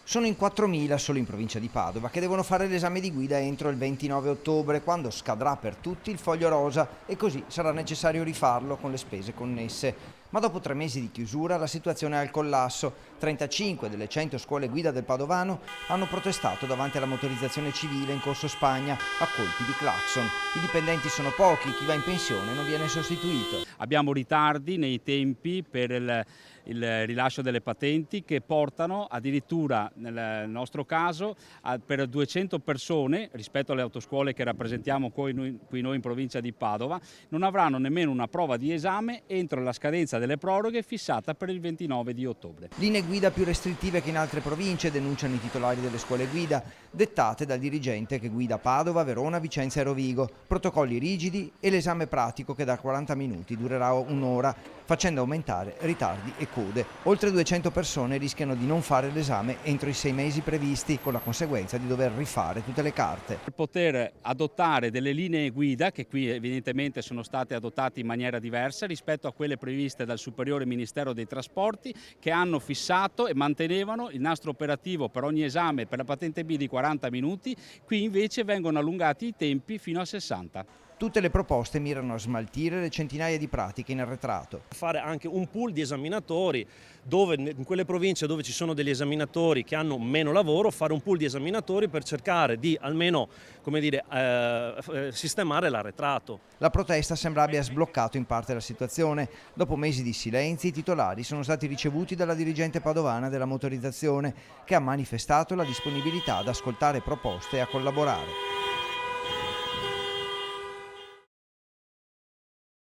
Sono in 4.000 solo in provincia di Padova che devono fare l'esame di guida entro il 29 ottobre, quando scadrà per tutti il foglio rosa e così sarà necessario rifarlo con le spese connesse. Ma dopo 3 mesi di chiusura la situazione è al collasso. 35 delle 100 scuole guida del Padovano hanno protestato davanti alla motorizzazione civile in Corso Spagna a colpi di clacson. I dipendenti sono pochi, chi va in pensione non viene sostituito. Abbiamo ritardi nei tempi per il rilascio delle patenti che portano addirittura nel nostro caso per 200 persone rispetto alle autoscuole che rappresentiamo qui noi in provincia di Padova non avranno nemmeno una prova di esame entro la scadenza delle proroghe fissata per il 29 di ottobre. Linee guida più restrittive che in altre province, denunciano i titolari delle scuole guida, dettate dal dirigente che guida Padova, Verona, Vicenza e Rovigo. Protocolli rigidi e l'esame pratico che da 40 minuti durerà un'ora, facendo aumentare ritardi e code. Oltre 200 persone rischiano di non fare l'esame entro i 6 mesi previsti, con la conseguenza di dover rifare tutte le carte. Per poter adottare delle linee guida, che qui evidentemente sono state adottate in maniera diversa rispetto a quelle previste dal Superiore Ministero dei Trasporti, che hanno fissato e mantenevano il nastro operativo per ogni esame per la patente B di 40 minuti, qui invece vengono allungati i tempi fino a 60. Tutte le proposte mirano a smaltire le centinaia di pratiche in arretrato. Fare anche un pool di esaminatori, dove in quelle province dove ci sono degli esaminatori che hanno meno lavoro, fare un pool di esaminatori per cercare di almeno, come dire, sistemare l'arretrato. La protesta sembra abbia sbloccato in parte la situazione. Dopo mesi di silenzi, i titolari sono stati ricevuti dalla dirigente padovana della motorizzazione, che ha manifestato la disponibilità ad ascoltare proposte e a collaborare.